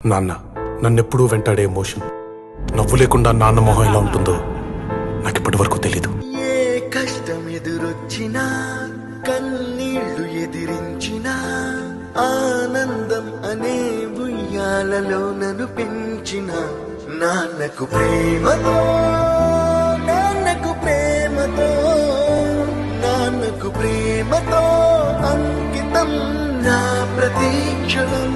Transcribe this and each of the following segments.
నాన్న నన్నెప్పుడూ వెంటాడే ఎమోషన్ నవ్వు లేకుండా నాన్న మొహం ఎలా ఉంటుందో నాకు ఇప్పటి వరకు తెలీదు. ఏ కష్టం ఎదురొచ్చినా కన్నీళ్లు ఎదిరించినా ఆనందం అనే ఉయ్యాలలో నన్ను పెంచిన నాన్నకు ప్రేమతో నాన్నకు ప్రేమతో నాన్నకు ప్రేమతో అంకితం నా ప్రతీక్షణం.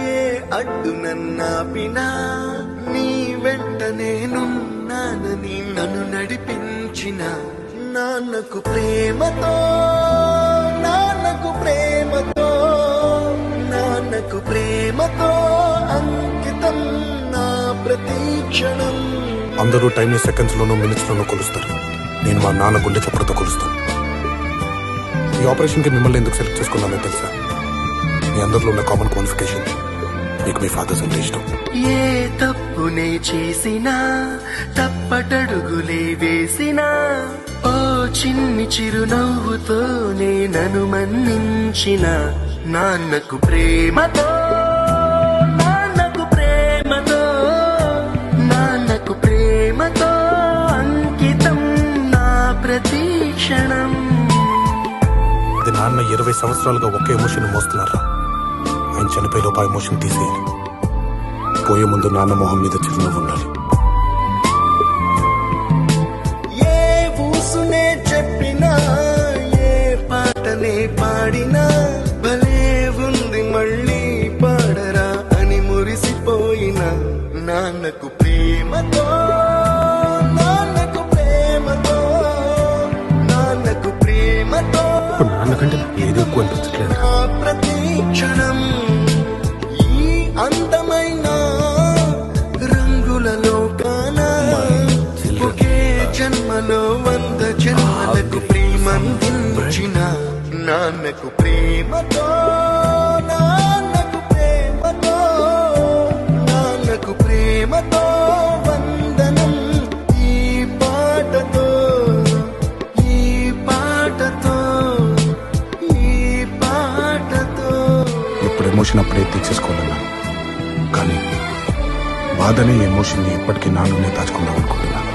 ఏ అడ్డు నన్నాపినా నీ వెంట నేనున్నానని నన్ను నడిపించిన నాన్నకు ప్రేమతో నాన్నకు ప్రేమతో నాన్నకు ప్రేమతో అంకితం నా ప్రతీక్షణం. అందరూ టైం ని సెకండ్స్ లోనూ మినిట్స్ లోనూ కొలుస్తారు. నేను మా నాన్న గుండె చప్పుడుతో కొలుస్తాను. ఈ ఆపరేషన్ కి మిమ్మల్ని ఎందుకు సెలెక్ట్ చేసుకున్నానో తెలుసా? మీ అందరిలో ఉన్న కామన్ క్వాలిఫికేషన్ మీకు మీ ఫాదర్స్ అంటే ఇష్టం. ఏ తప్పునే చేసినా తప్పటడుగులే వేసినా ఓ చిన్ని చిరునవ్వుతోనే నన్ను మన్నించిన నాన్నకు ప్రేమతో నాన్నకు ప్రేమతో నాన్నకు ప్రేమతో అంకితం నా ప్రతీక్షణం. అది నాన్న 20 సంవత్సరాలుగా ఒకే ఎమోషన్ మోస్తున్నారా? ఆయన చనిపోయేలోపు ఆ ఎమోషన్ తీసేయాలి. పోయే ముందు నాన్న మొహం మీద చిరునవ్వు ఉండాలి. ఏ ఊసునే చెప్పినా ఏ పాటనే పాడినా భలే ఉంది మళ్ళీ పాడరా అని మురిసిపోయిన నాన్నకు ప్రేమతో నాన్నకు ప్రేమతో నాన్నకు ప్రేమతో నాన్నకంటే ఏదో ఎక్కువ అనిపించట్లేదు. ప్రతీక్షణం ఈ అందమైన రంగులలో కానా ఒకే జన్మలో 100 జన్మలకు ప్రేమందించిన నాన్నకు ప్రేమతో నాన్నకు ప్రేమతో నాన్నకు ప్రేమతో వందనం. ఈ పాటతో ఈ పాటతో ఈ పాటతో ఇప్పుడు ఎమోషన్ అప్పుడే తీసేసుకోవాలన్నా, కానీ బాధనే ఎమోషన్ ని ఎప్పటికీ నాలోనే దాచుకుందాం అనుకుంటున్నాను.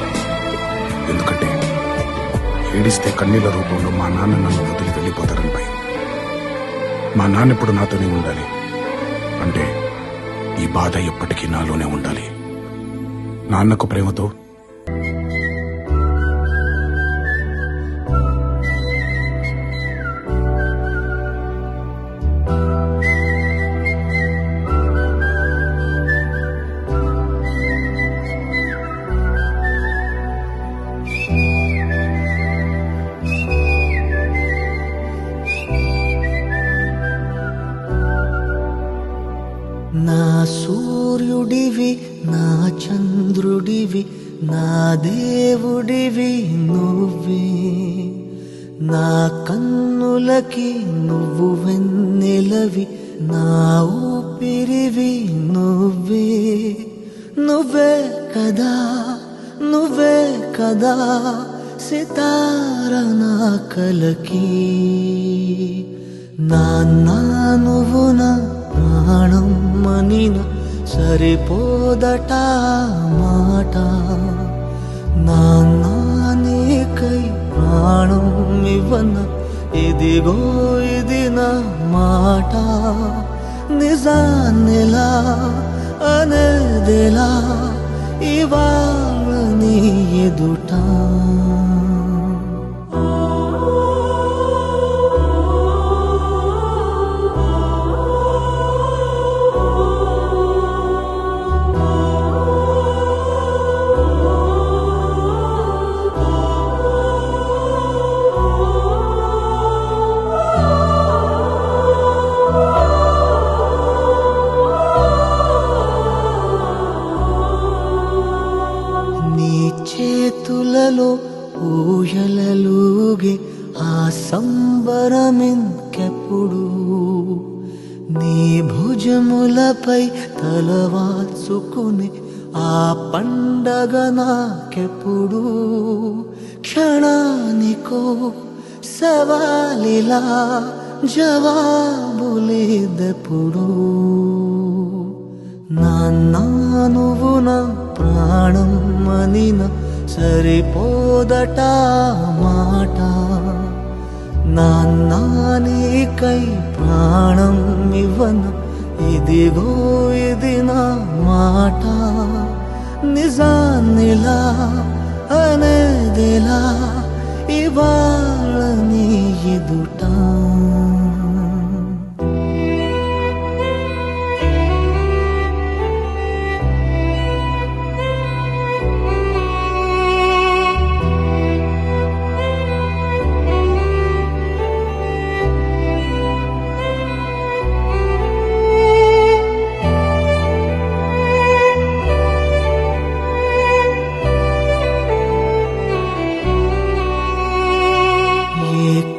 ఎందుకంటే ఏడిస్తే కన్నీళ్ళ రూపంలో మా నాన్న నన్ను వదిలి వెళ్ళిపోతారని భయం. మా నాన్న ఇప్పుడు నాతోనే ఉండాలి అంటే ఈ బాధ ఎప్పటికీ నాలోనే ఉండాలి. నాన్నకు ప్రేమతో నా సూర్యుడివి నా చంద్రుడివి నా దేవుడివి నువ్వే. నా కన్నులకి నువ్వు వెన్నెలవి నా ఊపిరివి నువ్వే. నువ్వే కదా నువ్వే కదా సితార నా కలకి. నాన్న నువ్వు నా ప్రాణం మనిన సరిపోదట మాట. నాన్న నీకై ప్రాణం ఇవ్వన ఇదిగో ఇది నా మాట. నిజాన్నెలా అనేదెలా ఇవాళ నీ ఎదుట. చేతులలో ఊయలలుగే ఆ సంబరమింకెప్పుడు. నీ భుజములపై తలవాల్చుకుని ఆ పండగ నాకెప్పుడు క్షణానికో సవాలిలా జవాబులేదెప్పుడు నాన్న నువ్వు నా ప్రాణం అనిన సరిపోదట మాట నాన్న నీకై ప్రాణం ఇవ్వన ఇదిగో ఇది నా మాట నిజాన్నిలా అనేదిలా ఇవాళ నీ ఎదుట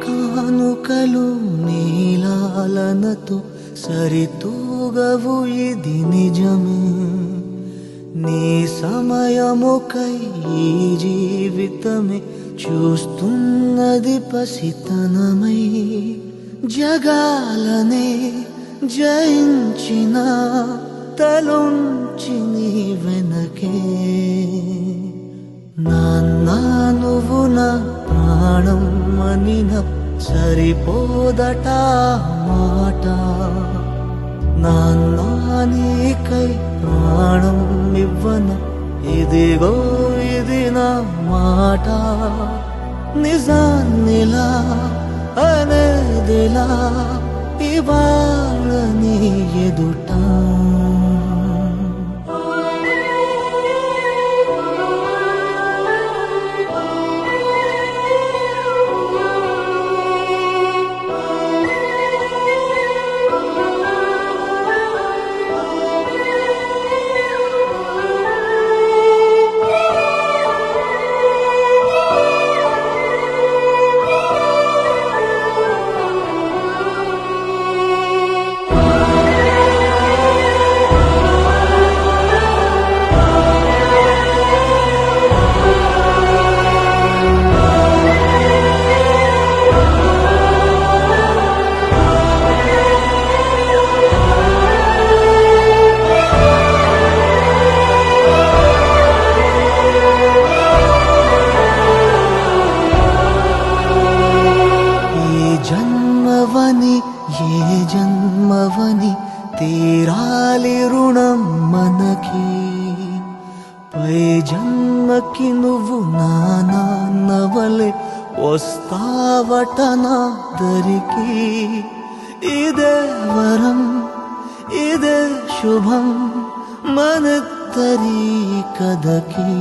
కానుకలు నీలాలనతో సరితూగవు ఇది నిజమే నీ సమయముకై ఈ జీవితమే చూస్తున్నది పసితనమై జగాలనే జయించిన తలుంచి నీ వెనకే నాన్న నువ్వు నా ప్రాణం అనిన సరిపోదట మాట నాన్న నీకై ప్రాణం ఇవ్వన ఇదిగో ఇది నా మాట నిజాన్నిలా అనేదిలా ఇవాళ నీ ఎదుట ఏ జన్మవని తీరాలి రుణం మనకి పై జన్మకి నువ్వు నా నాన్నవలే వస్తావట నా దరికి ఇదే వరం ఇదే శుభం మనద్దరి కథకి